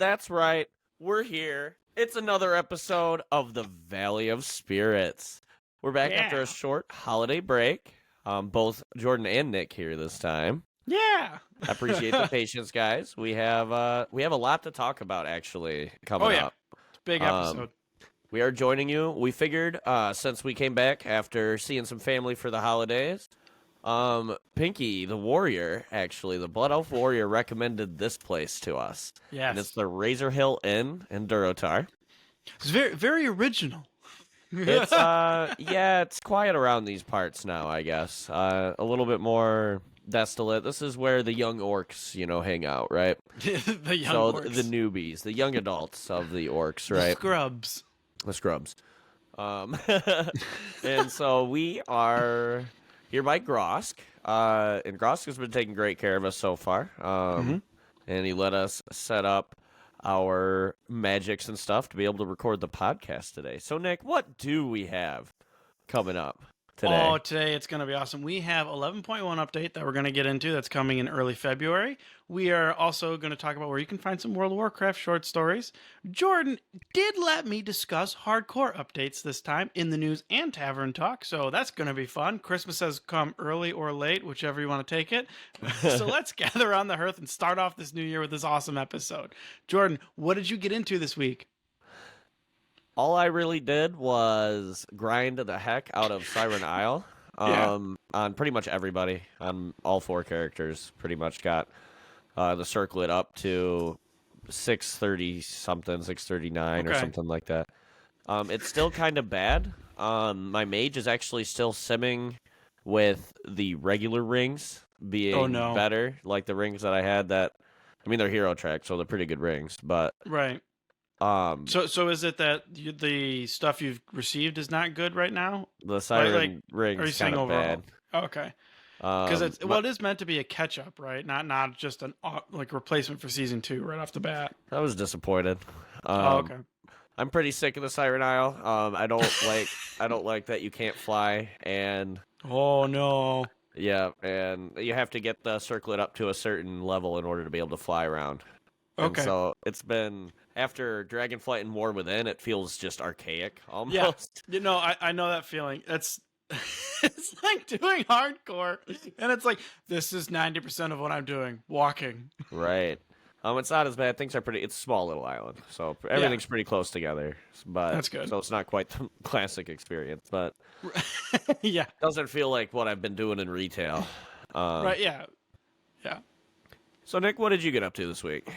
That's right. We're here. It's another episode of the Valley of Spirits. We're back after a short holiday break. Both Jordan and Nick here this time. Yeah. I appreciate the patience, guys. We have a lot to talk about actually coming up. It's a big episode. We are joining you. We figured since we came back after seeing some family for the holidays, Pinky, the warrior, actually, the Blood Elf warrior, recommended this place to us. Yes. And it's the Razor Hill Inn in Durotar. It's very, very original. It's it's quiet around these parts now, I guess. A little bit more desolate. This is where the young orcs, hang out, right? The young orcs. The newbies, the young adults of the orcs, right? The scrubs. And so we are here by Grosk. And Grosk has been taking great care of us so far. And he let us set up our magics and stuff to be able to record the podcast today. So, Nick, what do we have coming up today? Oh, today it's going to be awesome. We have 11.1 update that we're going to get into that's coming in early February. We are also going to talk about where you can find some World of Warcraft short stories. Jordan did let me discuss hardcore updates this time in the news and tavern talk, so that's going to be fun. Christmas has come early or late, whichever you want to take it. So let's gather on the hearth and start off this new year with this awesome episode. Jordan, what did you get into this week? All I really did was grind the heck out of Siren Isle on pretty much everybody, on all 4 characters. Pretty much got the circlet up to 630 something, 639 or something like that. It's still kind of bad. My mage is actually still simming with the regular rings being better, like the rings that I had that, they're hero track, so they're pretty good rings, but... Right. So is it that the stuff you've received is not good right now? The Siren ring is kind of bad. Okay. Because it is meant to be a catch up, right? Not just an replacement for season 2 right off the bat. I was disappointed. Okay. I'm pretty sick of the Siren Isle. I don't like that you can't fly, and oh no. Yeah, and you have to get the circlet up to a certain level in order to be able to fly around. Okay. And so it's been, after Dragonflight and War Within, it feels just archaic almost. Yeah. I know that feeling. It's like doing hardcore, and it's like, this is 90% of what I'm doing, walking. Right. It's not as bad. Things are pretty, it's a small little island, so everything's pretty close together. But that's good. So it's not quite the classic experience, but yeah. It doesn't feel like what I've been doing in retail. Right, yeah. So, Nick, what did you get up to this week?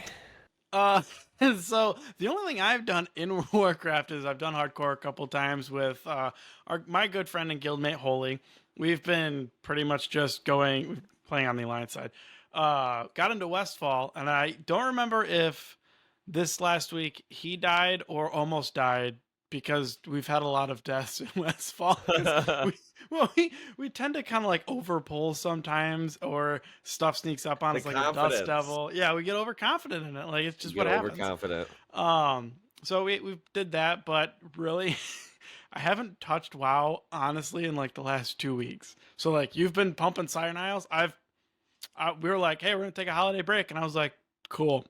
So the only thing I've done in Warcraft is I've done hardcore a couple times with my good friend and guildmate Holy. We've been pretty much just playing on the Alliance side. Got into Westfall, and I don't remember if this last week he died or almost died, because we've had a lot of deaths in Westfall. we tend to kind of like overpull sometimes, or stuff sneaks up on us like a dust devil. Yeah, we get overconfident in it. Like, it's just what happens. Overconfident. So we did that, but really, I haven't touched WoW honestly in like the last 2 weeks. So like, you've been pumping Siren Isles. We were like, hey, we're gonna take a holiday break, and I was like, cool.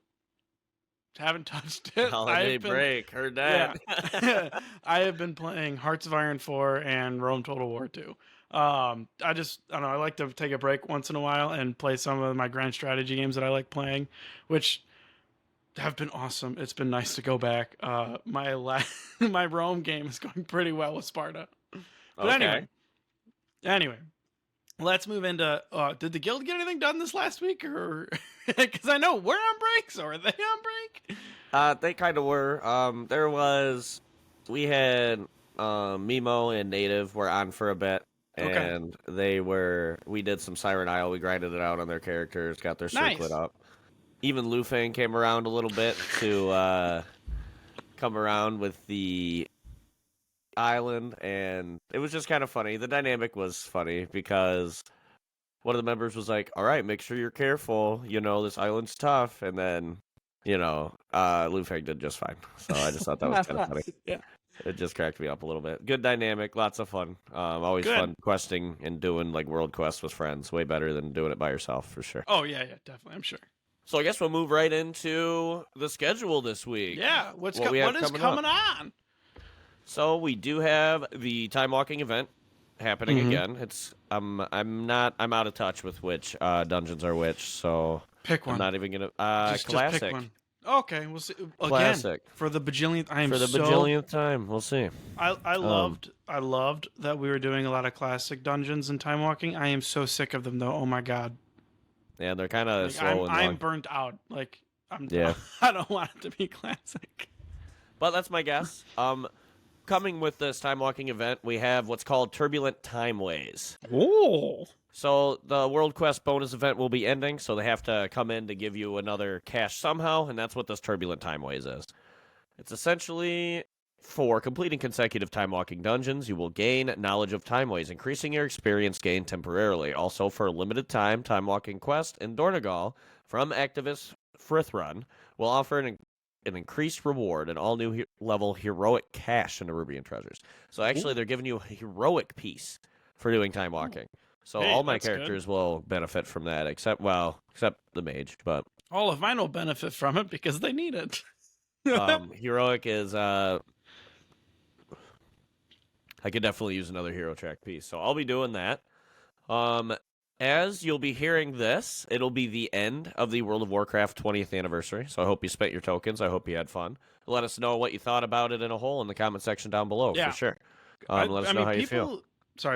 Haven't touched it. Holiday break. Heard that. Yeah. I have been playing Hearts of Iron 4 and Rome Total War 2. I don't know. I like to take a break once in a while and play some of my grand strategy games that I like playing, which have been awesome. It's been nice to go back. My Rome game is going pretty well with Sparta. But anyway. Let's move into, did the guild get anything done this last week? Or because I know we're on break, so are they on break? They kind of were. We had Mimo and Native were on for a bit, and we did some Siren Isle. We grinded it out on their characters, got their circlet up. Even Lufang came around a little bit to come around with the island, and it was just kind of funny. The dynamic was funny because one of the members was like, all right, make sure you're careful, this island's tough, and then Lufang did just fine. So I just thought that was kind of funny. Yeah, it just cracked me up a little bit. Good dynamic, lots of fun. Always fun questing and doing like world quests with friends. Way better than doing it by yourself, for sure. Oh yeah, definitely, I'm sure. So I guess we'll move right into the schedule this week. Yeah, what is coming coming up? on? So we do have the time walking event happening again. I'm out of touch with which dungeons are which, so Pick I'm one. not even gonna Just classic. pick one. Okay, we'll see. Again, Classic. for the bajillionth. For the bajillionth time. We'll see. I loved that we were doing a lot of classic dungeons and time walking. I am so sick of them though. Oh my god. Yeah, they're kind of Like, slow and I'm long. burnt out. Like I'm. Yeah. I don't want it to be classic. But that's my guess. Coming with this time walking event, we have what's called Turbulent Timeways. Oh. So the World Quest bonus event will be ending, so they have to come in to give you another cache somehow, and that's what this Turbulent Timeways is. It's essentially for completing consecutive time walking dungeons, you will gain knowledge of timeways, increasing your experience gain temporarily. Also, for a limited time walking quest in Dornegal from activist Frithron will offer an increased reward and all new level heroic cache in the Ruby and Treasures. So actually, they're giving you a heroic piece for doing time walking. So Hey, all my that's good. characters will benefit from that, except the mage. But All of mine will benefit from it because they need it. heroic is I could definitely use another hero track piece. So I'll be doing that. As you'll be hearing this, it'll be the end of the World of Warcraft 20th anniversary. So I hope you spent your tokens. I hope you had fun. Let us know what you thought about it in a whole in the comment section down below, Yeah. for sure. Let us know how you feel.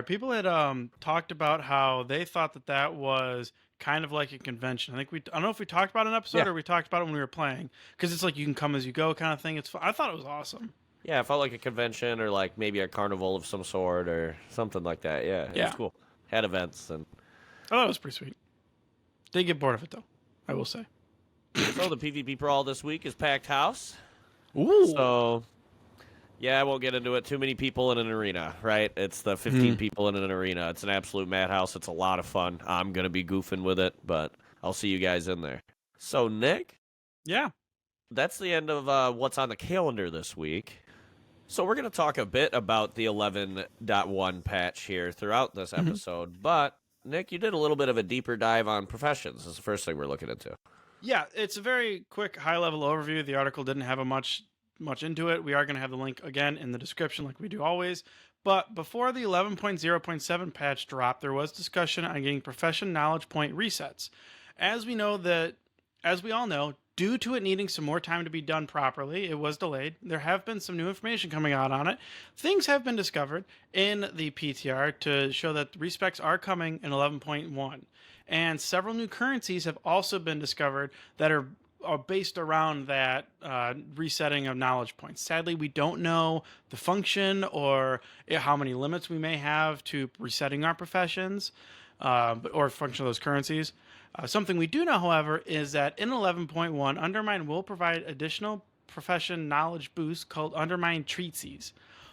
People had talked about how they thought that was kind of like a convention. I don't know if we talked about it in an episode or we talked about it when we were playing, because it's like you can come as you go kind of thing. I thought it was awesome. Yeah, it felt like a convention or like maybe a carnival of some sort or something like that. Yeah, it was cool. Had events and. I thought it was pretty sweet. Did get bored of it though, I will say. So the PvP brawl this week is packed house. Ooh. So. Yeah, I won't get into it. Too many people in an arena, right? It's the 15 people in an arena. It's an absolute madhouse. It's a lot of fun. I'm going to be goofing with it, but I'll see you guys in there. So, Nick? Yeah. That's the end of what's on the calendar this week. So we're going to talk a bit about the 11.1 patch here throughout this episode. But, Nick, you did a little bit of a deeper dive on professions. That's the first thing we're looking into. Yeah, it's a very quick, high-level overview. The article didn't have much into it. We are going to have the link again in the description like we do always. But before the 11.0.7 patch dropped, there was discussion on getting profession knowledge point resets. As we all know, due to it needing some more time to be done properly, it was delayed. There have been some new information coming out on it. Things have been discovered in the PTR to show that respecs are coming in 11.1. And several new currencies have also been discovered that are based around that resetting of knowledge points. Sadly, we don't know the function or how many limits we may have to resetting our professions or function of those currencies. Something we do know, however, is that in 11.1, Undermine will provide additional profession knowledge boosts called Undermine Treatsies.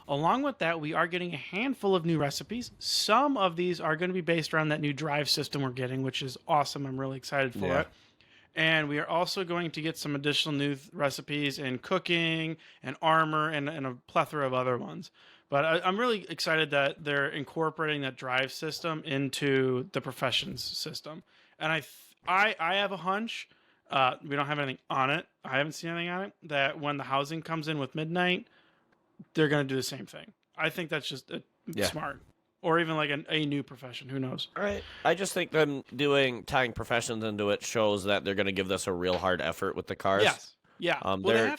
Along with that, we are getting a handful of new recipes. Some of these are going to be based around that new drive system we're getting, which is awesome. I'm really excited for it. And we are also going to get some additional new recipes in cooking and armor and a plethora of other ones. But I'm really excited that they're incorporating that drive system into the professions system. And I have a hunch, we don't have anything on it, I haven't seen anything on it, that when the housing comes in with Midnight, they're going to do the same thing. I think that's just smart. Or even like a new profession. Who knows? All right. I just think them tying professions into it shows that they're going to give this a real hard effort with the cards. Yes. Yeah.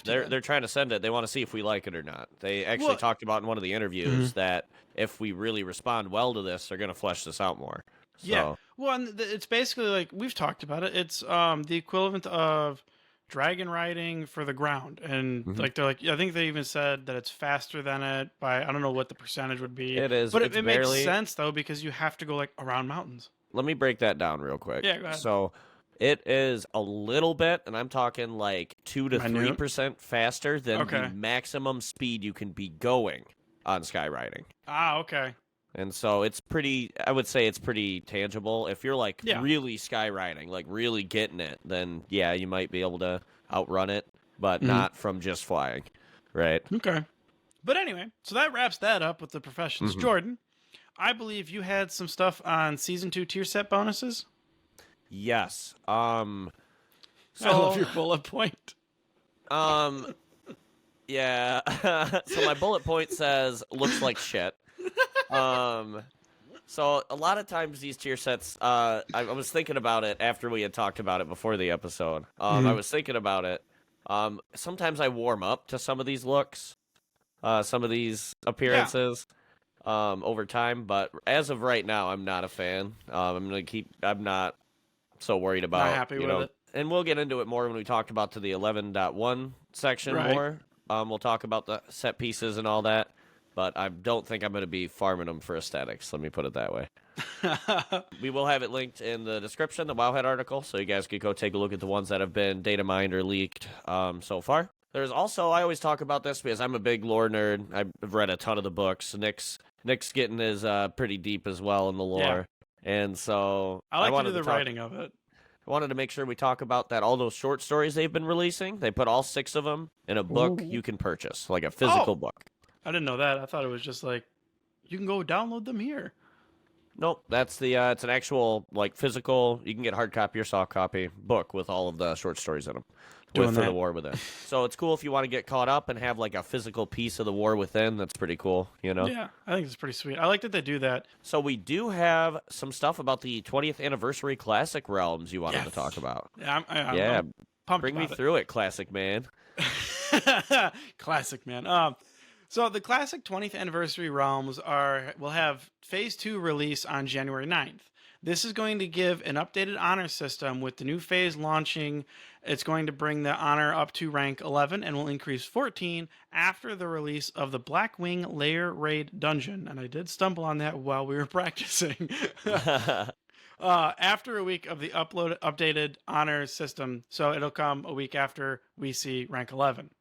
They're trying to send it. They want to see if we like it or not. They actually talked about in one of the interviews that if we really respond well to this, they're going to flesh this out more. So. Yeah. Well, and it's basically like we've talked about it. It's the equivalent of dragon riding for the ground, and like they're like, I think they even said that it's faster than it by I don't know what the percentage would be. It is, but it makes sense though because you have to go like around mountains. Let me break that down real quick. Yeah, go ahead. So it is a little bit, and I'm talking like 2 to 3% faster than the maximum speed you can be going on skywriting. Ah, okay. And so it's I would say it's pretty tangible. If you're like really skywriting, like really getting it, then yeah, you might be able to outrun it, but not from just flying, right? Okay. But anyway, so that wraps that up with the professions. Jordan, I believe you had some stuff on Season 2 tier set bonuses? Yes. I love So, your bullet point. um, yeah. So my bullet point says looks like shit. Um, so a lot of times these tier sets, I was thinking about it after we had talked about it before the episode. I was thinking about it. Sometimes I warm up to some of these looks, some of these Yeah, appearances, over time. But as of right now, I'm not a fan. I'm not so worried not about, happy with it. and we'll get into it more when we talk about to the 11.1 section Right. more. We'll talk about the set pieces and all that, but I don't think I'm going to be farming them for aesthetics. Let me put it that way. We will have it linked in the description, the Wowhead article, so you guys could go take a look at the ones that have been data mined or leaked so far. There's also, I always talk about this because I'm a big lore nerd. I've read a ton of the books. Nick's getting his pretty deep as well in the lore. And so I like to wanted do the talk, writing of it. I wanted to make sure we talk about that. All those short stories they've been releasing, they put all 6 of them in a book you can purchase, like a physical book. I didn't know that. I thought it was just like, you can go download them here. Nope, that's the it's an actual like physical. You can get hard copy or soft copy book with all of the short stories in them. Doing For that. the War Within. So it's cool if you want to get caught up and have like a physical piece of the War Within. That's pretty cool, Yeah, I think it's pretty sweet. I like that they do that. So we do have some stuff about the 20th anniversary classic realms you wanted to talk about. Yeah, I'm pumped. Bring me about through it, classic man. it. Classic, man. So the classic 20th anniversary realms will have phase 2 release on January 9th. This is going to give an updated honor system with the new phase launching. It's going to bring the honor up to rank 11 and will increase 14 after the release of the Blackwing Lair Raid Dungeon. And I did stumble on that while we were practicing. After a week of the updated honor system, so it'll come a week after we see rank 11.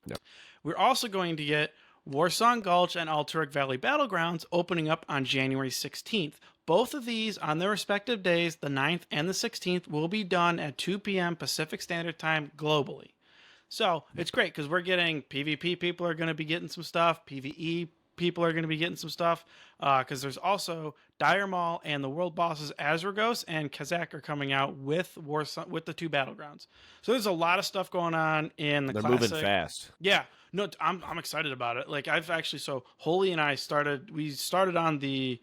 Yep. We're also going to get Warsong Gulch and Alterac Valley Battlegrounds opening up on January 16th. Both of these, on their respective days, the 9th and the 16th, will be done at 2 p.m. Pacific Standard Time globally. So it's great because we're getting PvP people are going to be getting some stuff, PvE people are going to be getting some stuff, because there's also Dire Maul and the world bosses Azragos and Kazak are coming out with the 2 battlegrounds. So there's a lot of stuff going on in the They're classic. moving fast. Yeah, no, I'm excited about it. Like I've actually, so Holy and I started on the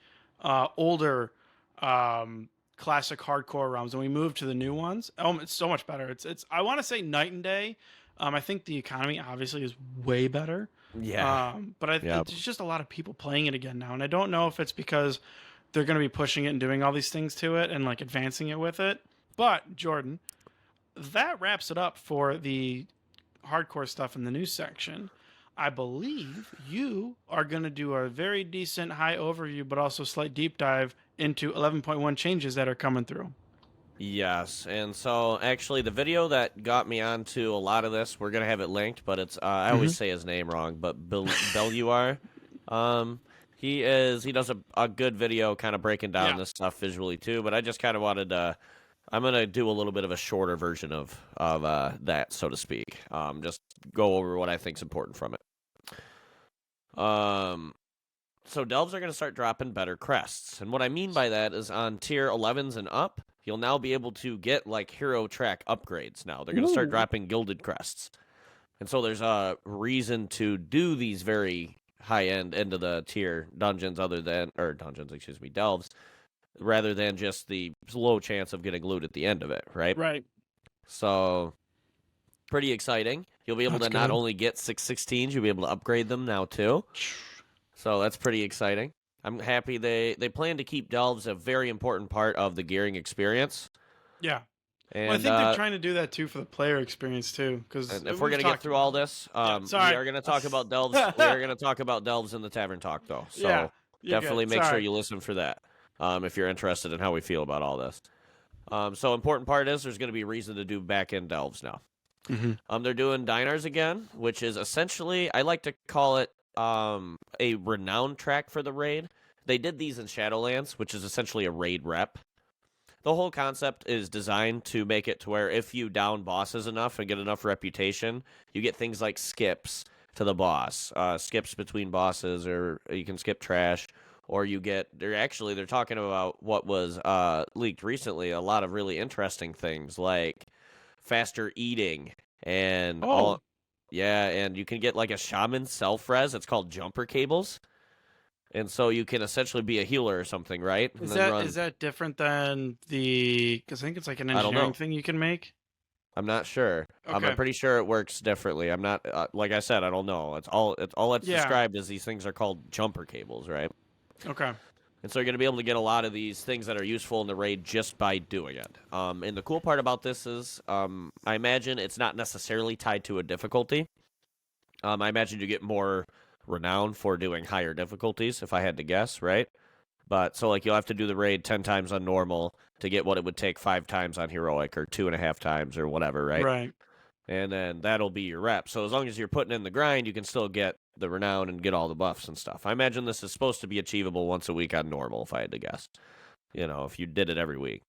older classic hardcore realms and we moved to the new ones. Oh, it's so much better. It's I want to say night and day. I think the economy obviously is way better. Yeah. But there's just a lot of people playing it again now, and I don't know if it's because they're going to be pushing it and doing all these things to it and like advancing it with it. But Jordan, that wraps it up for the hardcore stuff in the news section. I believe you are going to do a very decent high overview, but also slight deep dive into 11.1 changes that are coming through. Yes, and so actually the video that got me onto a lot of this, we're going to have it linked, but it's, I always say his name wrong, but Beluar, he does a good video kind of breaking down this stuff visually too, but I just kind of wanted to, I'm going to do a little bit of a shorter version of that, so to speak. Just go over what I think is important from it. So delves are going to start dropping better crests, and what I mean by that is on tier 11s and up, you'll now be able to get like hero track upgrades now. They're going to start dropping gilded crests. And so there's a reason to do these very high-end end of the tier delves, rather than just the low chance of getting loot at the end of it, right? Right. So pretty exciting. You'll be able to not only get 616s, you'll be able to upgrade them now too. So that's pretty exciting. I'm happy they plan to keep delves a very important part of the gearing experience. Yeah. And I think they're trying to do that too for the player experience too. Because if we're gonna get through all this, we are gonna talk about delves. We are gonna talk about delves in the tavern talk though. So definitely make sure you listen for that if you're interested in how we feel about all this. So important part is there's gonna be a reason to do back end delves now. They're doing dinars again, which is essentially, I like to call it a renown track for the raid. They did these in Shadowlands, which is essentially a raid rep. The whole concept is designed to make it to where if you down bosses enough and get enough reputation, you get things like skips to the boss, skips between bosses, or you can skip trash, or you get, they're talking about what was leaked recently, a lot of really interesting things like faster eating, and Oh, yeah, and you can get like a shaman self-res. It's called jumper cables. And so you can essentially be a healer or something, right? And is then that run. is that different than the? Because I think it's like an I don't engineering know. thing you can make. I'm not sure. I'm Okay. pretty sure it works differently. I'm not like I said. I don't know. It's all that's Yeah. described is these things are called jumper cables, right? Okay. And so you're going to be able to get a lot of these things that are useful in the raid just by doing it. And the cool part about this is, I imagine it's not necessarily tied to a difficulty. I imagine you get more renown for doing higher difficulties, if I had to guess, right? But so like you'll have to do the raid 10 times on normal to get what it would take 5 times on heroic or 2.5 times or whatever, right? Right. And then that'll be your rep. So as long as you're putting in the grind, you can still get the renown and get all the buffs and stuff. I imagine this is supposed to be achievable once a week on normal, if I had to guess. If you did it every week.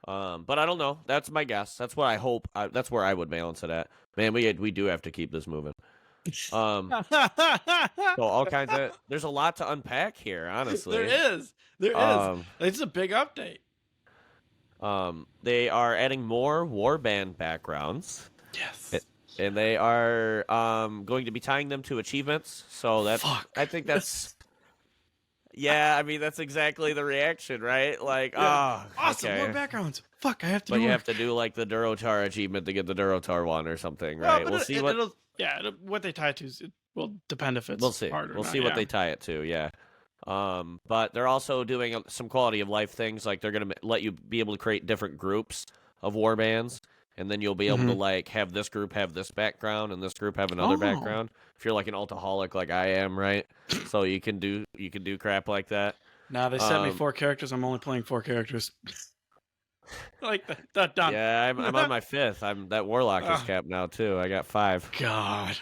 But I don't know. That's my guess. That's what I hope. That's where I would balance it at. Man, we do have to keep this moving. So all kinds of. There's a lot to unpack here, honestly. There is. There is. It's a big update. They are adding more warband backgrounds. Yes. And they are going to be tying them to achievements. So that's. Fuck. I think that's. Yeah, I mean that's exactly the reaction, right? Like, Yeah. oh, Awesome. okay. More backgrounds. Fuck. I have to. But do you more. have to do like the Durotar achievement to get the Durotar one or something, right? But We'll see what. what they tie to it will depend if it's We'll see. hard or We'll not, see what yeah. they tie it to. Yeah. But they're also doing some quality of life things. Like they're gonna let you be able to create different groups of warbands, and then you'll be able to like have this group have this background and this group have another background. If you're like an altaholic like I am, right? So you can do crap like that. Nah, they set me 4 characters. I'm only playing 4 characters. Like that done. Yeah, I'm on my 5th. That warlock is capped now too. I got 5. God.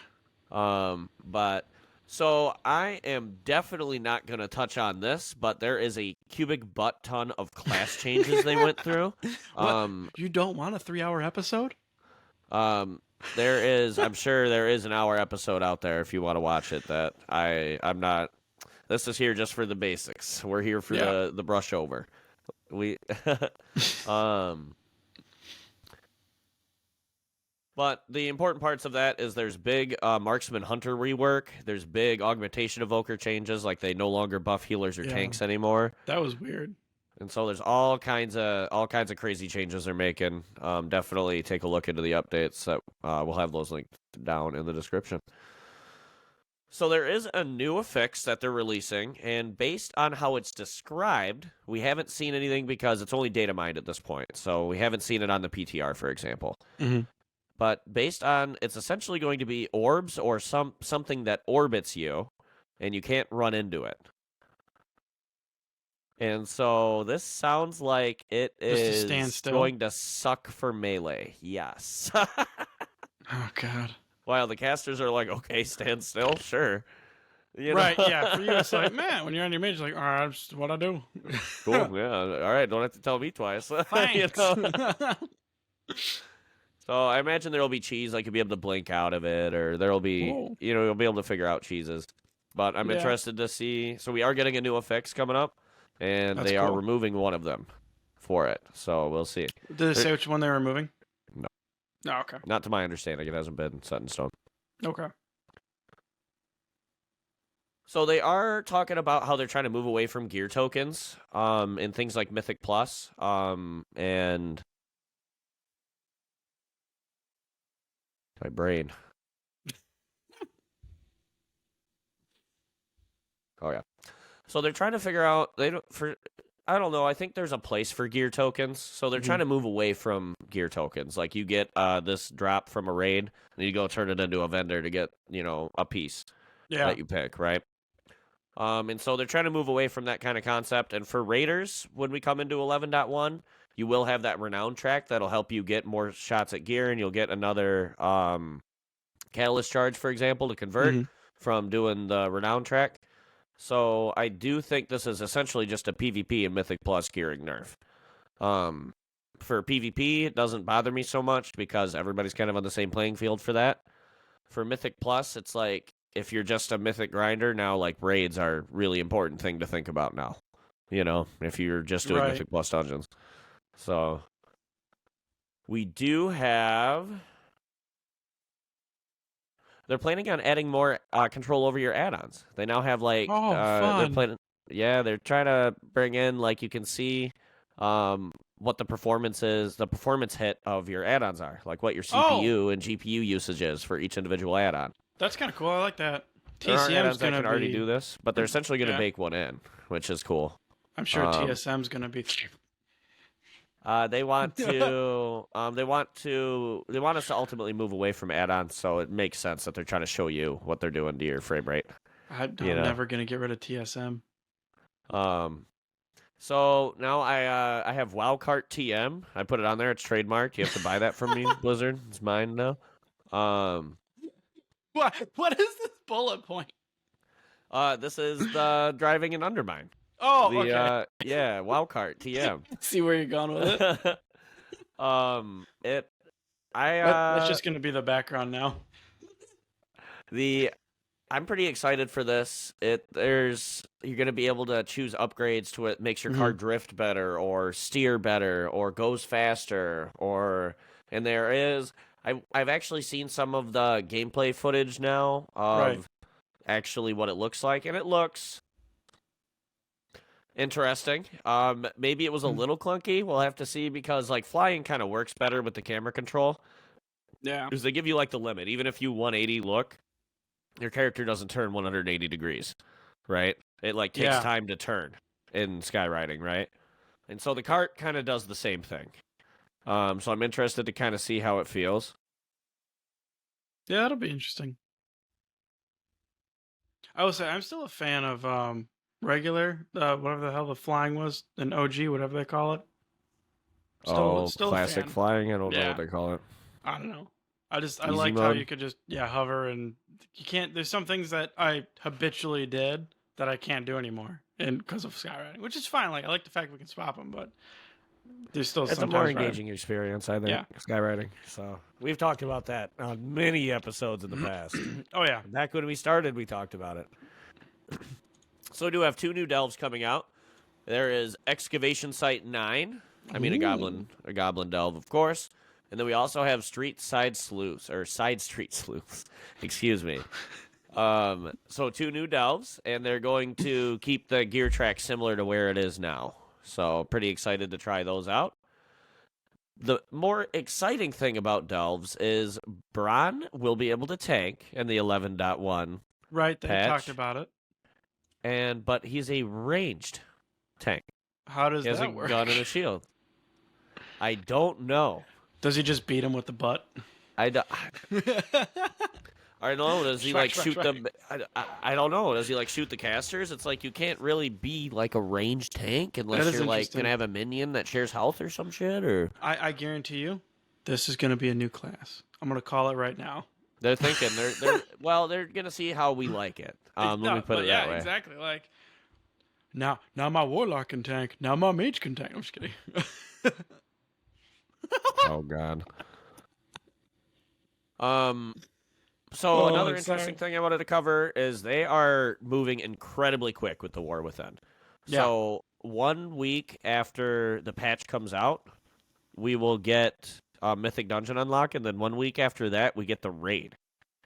But so I am definitely not going to touch on this, but there is a cubic butt ton of class changes they went through. You don't want a 3-hour episode? There is, I'm sure there is an hour episode out there if you want to watch it. That I'm not. This is here just for the basics. We're here for the brush over. But the important parts of that is there's big marksman hunter rework. There's big augmentation evoker changes, like they no longer buff healers or tanks anymore. That was weird. And so there's all kinds of crazy changes they're making. Definitely take a look into the updates. That we'll have those linked down in the description. So there is a new affix that they're releasing, and based on how it's described, we haven't seen anything because it's only data mined at this point. So we haven't seen it on the PTR, for example. But based on, it's essentially going to be orbs or something that orbits you, and you can't run into it. And so this sounds like it is going to suck for melee. Yes. Oh, God. Wow, the casters are like, okay, stand still, sure. Right, yeah. For you, it's like, man, when you're on your mage, like, all right, that's what I do. Cool, yeah. All right, don't have to tell me twice. Thanks. So I imagine there'll be cheese, like you'll be able to blink out of it, or there'll be, you'll be able to figure out cheeses. But I'm interested to see. So we are getting a new affix coming up, and they are removing one of them for it. So we'll see. Did they say which one they were removing? No. No, okay. Not to my understanding. It hasn't been set in stone. Okay. So they are talking about how they're trying to move away from gear tokens, in things like Mythic Plus, and my brain. Oh yeah. So they're trying to figure out I don't know. I think there's a place for gear tokens. So they're trying to move away from gear tokens. Like you get this drop from a raid, and you go turn it into a vendor to get a piece that you pick, right? And so they're trying to move away from that kind of concept. And for raiders, when we come into 11.1, you will have that renown track that'll help you get more shots at gear, and you'll get another catalyst charge, for example, to convert from doing the renown track. So I do think this is essentially just a PvP and Mythic Plus gearing nerf. For PvP, it doesn't bother me so much because everybody's kind of on the same playing field for that. For Mythic Plus, it's like if you're just a Mythic grinder, now like raids are a really important thing to think about now. If you're just doing Mythic Plus dungeons. So We do have. They're planning on adding more control over your add-ons. They now have like Oh, they're fun. planning. Yeah, they're trying to bring in like you can see what the performance is, the performance hit of your add-ons are, like what your Oh, CPU and GPU usage is for each individual add-on. that's kind of cool. I like that. There are TCM's add-ons that gonna can already be, do this, but they're essentially going to yeah. bake one in, which is cool. I'm sure TSM's gonna be. They want to. They want us to ultimately move away from add-ons, so it makes sense that they're trying to show you what they're doing to your frame rate. I'm You know. never gonna get rid of TSM. So now I have Wildcard TM. I put it on there. It's trademarked. You have to buy that from me, Blizzard. It's mine now. What is this bullet point? This is the driving and undermine. Oh, The okay. yeah, Wildcard TM. See where you're going with it. That's just gonna be the background now. I'm pretty excited for this. You're gonna be able to choose upgrades to it makes your car drift better or steer better or goes faster and there is I've actually seen some of the gameplay footage now of actually what it looks like, and it looks interesting. Maybe it was a little clunky. We'll have to see, because like flying kind of works better with the camera control. Yeah. Because they give you like the limit. Even if you 180 look, your character doesn't turn 180 degrees, right? It like takes time to turn in skywriting, right? And so the cart kind of does the same thing. So I'm interested to kind of see how it feels. Yeah, that'll be interesting. I will say I'm still a fan of regular, whatever the hell the flying was, an OG, whatever they call it. Still classic a fan. flying. I don't know what they call it. I don't know. I Easy liked mode. how you could just hover, and you can't. There's some things that I habitually did that I can't do anymore, and because of skywriting, which is fine. Like I like the fact we can swap them, but there's still it's a more engaging experience, I think. Yeah. Skywriting. So we've talked about that on many episodes in the past. Oh yeah. Back when we started, we talked about it. So we do have 2 new delves coming out. There is Excavation Site 9. I mean, a goblin delve, of course. And then we also have side street sleuths. Excuse me. So 2 new delves, and they're going to keep the gear track similar to where it is now. So pretty excited to try those out. The more exciting thing about delves is Bron will be able to tank in the 11.1. Right, they patch, talked about it. but he's a ranged tank. How does that work? He has a gun and a shield. I don't know. Does he just beat him with the butt? I don't know. Does he like shoot them? I don't know. Does he like shoot the casters? It's like you can't really be like a ranged tank unless you're like gonna have a minion that shares health or some shit. Or I guarantee you, this is gonna be a new class. I'm gonna call it right now. They're thinking they're gonna see how we like it. Let me put it that way. Exactly. Like now my warlock can tank. Now my mage can tank. I'm just kidding. Oh God. So another interesting thing I wanted to cover is they are moving incredibly quick with the War Within. Yeah. So 1 week after the patch comes out, we will get Mythic Dungeon unlock, and then 1 week after that, we get the raid.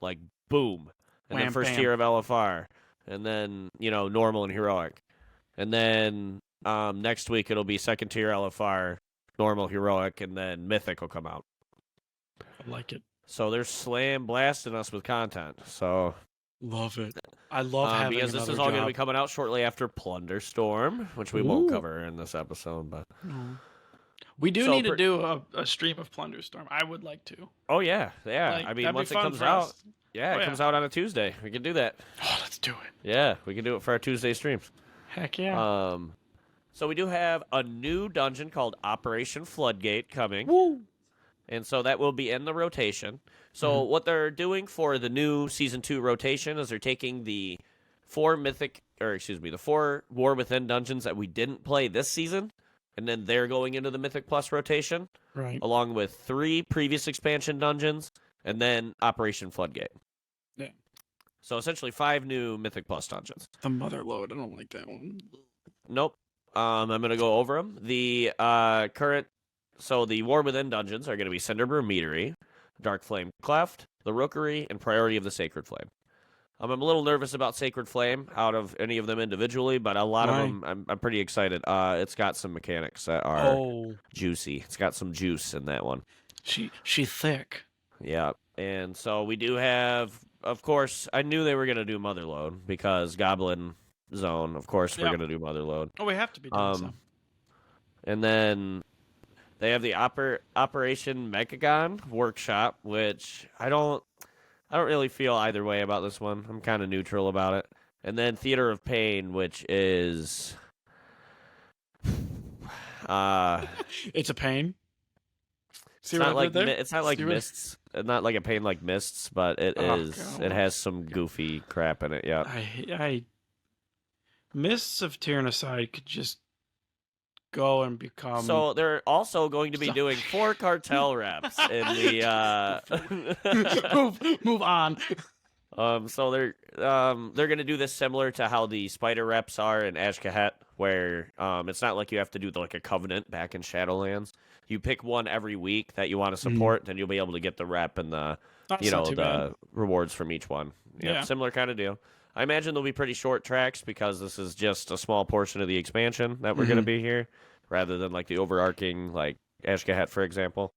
Like boom, and then first tier of LFR, and then normal and heroic, and then next week it'll be second tier LFR, normal, heroic, and then mythic will come out. I like it. So they're slam blasting us with content. So love it. I love having because this is all going to be coming out shortly after Plunderstorm, which we won't cover in this episode. But we do need to do a stream of Plunderstorm. I would like to. Oh yeah. Like, I mean, once it comes out, it comes out on a Tuesday. We can do that. Oh, let's do it. Yeah, we can do it for our Tuesday streams. Heck yeah. So we do have a new dungeon called Operation Floodgate coming. Woo! And so that will be in the rotation. So what they're doing for the new Season 2 rotation is they're taking the 4 War Within dungeons that we didn't play this season, and then they're going into the Mythic Plus rotation, right? Along with 3 previous expansion dungeons, and then Operation Floodgate. Yeah. So essentially 5 new Mythic Plus dungeons. The Motherlode, I don't like that one. Nope. I'm going to go over them. The current So the War Within dungeons are going to be Cinderbrew Meadery, Dark Flame Cleft, the Rookery, and Priority of the Sacred Flame. I'm a little nervous about Sacred Flame out of any of them individually, but a lot of them I'm pretty excited. It's got some mechanics that are juicy. It's got some juice in that one. She's thick. Yeah, and so we do have, of course, I knew they were going to do Motherlode because Goblin Zone, of course, we're going to do Motherlode. Oh, we have to be doing so. And then they have the Operation Mechagon Workshop, which I don't really feel either way about this one. I'm kind of neutral about it. And then Theater of Pain, which is it's a pain. It's not like Mists. Not like a pain like Mists, but it is. God. It has some goofy crap in it. Yeah. I Mists of Tyrannicide could just go and become. So they're also going to be doing 4 cartel reps in the. Move on. So they're going to do this similar to how the spider reps are in Ashkahet, where it's not like you have to do like a covenant back in Shadowlands. You pick one every week that you want to support, then you'll be able to get the rep and the the rewards from each one. Yeah, similar kind of deal. I imagine they'll be pretty short tracks because this is just a small portion of the expansion that we're going to be here, rather than like the overarching like Ashkahet, for example.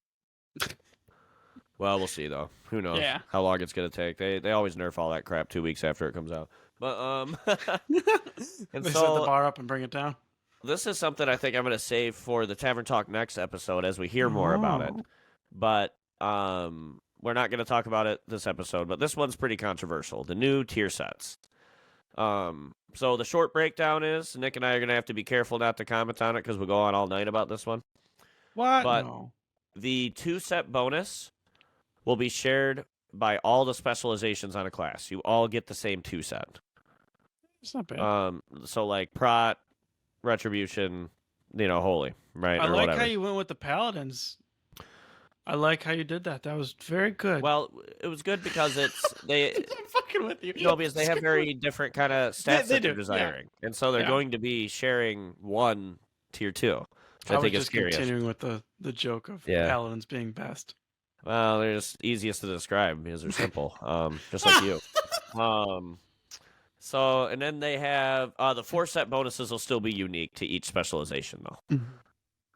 Well, we'll see though. Who knows how long it's going to take? They always nerf all that crap 2 weeks after it comes out. But and they set the bar up and bring it down. This is something I think I'm going to save for the Tavern Talk next episode as we hear more about it. But we're not going to talk about it this episode. But this one's pretty controversial. The new tier sets. So the short breakdown is Nick and I are going to have to be careful not to comment on it because we'll go on all night about this one. What? But the 2-set bonus will be shared by all the specializations on a class. You all get the same 2-set. It's not bad. So like Prot, Retribution, Holy, right? I like how you went with the Paladins. I like how you did that. That was very good. Well, it was good because I'm fucking with you. Because they have very different kind of stats that they're desiring. Yeah. And so they're going to be sharing one tier 2, which I think is curious. Continuing with the joke of Paladins being best. Well, they're just easiest to describe because they're simple, just like you. So, and then they have the 4-set bonuses will still be unique to each specialization, though.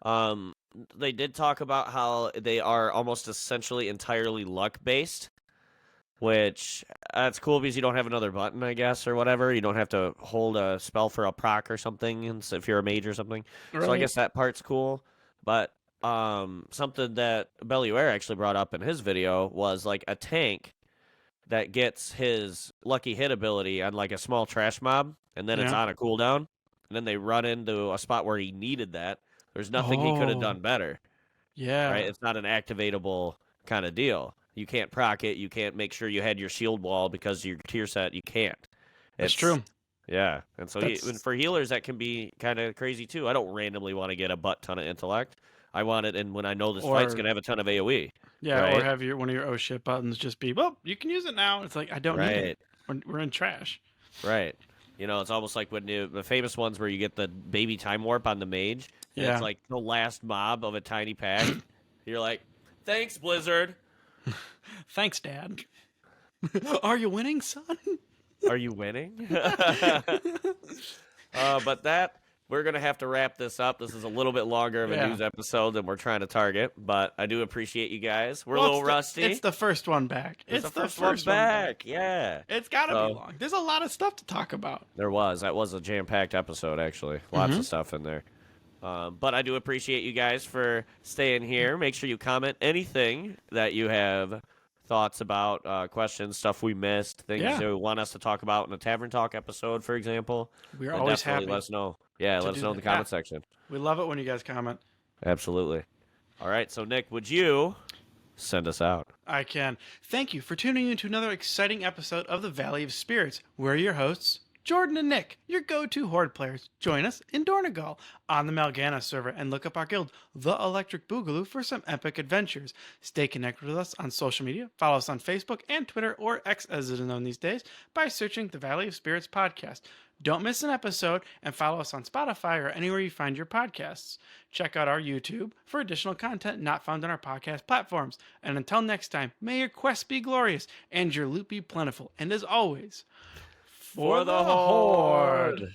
Mm-hmm. They did talk about how they are almost essentially entirely luck-based, which that's cool because you don't have another button, I guess, or whatever. You don't have to hold a spell for a proc or something if you're a mage or something. Right. So I guess that part's cool. But something that Belluaire actually brought up in his video was like a tank that gets his lucky hit ability on like a small trash mob, and then it's on a cooldown, and then they run into a spot where he needed that. There's nothing he could have done better. Yeah. Right? It's not an activatable kind of deal. You can't proc it. You can't make sure you had your shield wall because your tier set, you can't. That's true. Yeah. And so for healers, that can be kind of crazy too. I don't randomly want to get a butt ton of intellect. I want it, and when I know this fight's going to have a ton of AoE. Yeah, right? Or have one of your oh shit buttons just be, well, you can use it now. It's like, I don't need it. We're in trash. Right. It's almost like when the famous ones where you get the baby time warp on the mage. And it's like the last mob of a tiny pack. You're like, thanks, Blizzard. Thanks, Dad. Are you winning, son? Are you winning? But we're going to have to wrap this up. This is a little bit longer of a news episode than we're trying to target, but I do appreciate you guys. We're a little rusty. It's the first one back. It's the first one back. Yeah. It's got to be long. There's a lot of stuff to talk about. There was. That was a jam-packed episode, actually. Lots of stuff in there. But I do appreciate you guys for staying here. Make sure you comment anything that you have thoughts about, questions, stuff we missed, things you want us to talk about in a Tavern Talk episode, for example. We're always happy. Let us know. Yeah, let us know in the comment section. We love it when you guys comment. Absolutely. All right, so Nick, would you send us out? I can. Thank you for tuning in to another exciting episode of the Valley of Spirits. We're your hosts, Jordan and Nick, your go-to Horde players. Join us in Dornegal on the Mal'Ganis server and look up our guild, The Electric Boogaloo, for some epic adventures. Stay connected with us on social media. Follow us on Facebook and Twitter, or X as it is known these days, by searching the Valley of Spirits podcast. Don't miss an episode, and follow us on Spotify or anywhere you find your podcasts. Check out our YouTube for additional content not found on our podcast platforms. And until next time, may your quest be glorious and your loot be plentiful. And as always, For the Horde!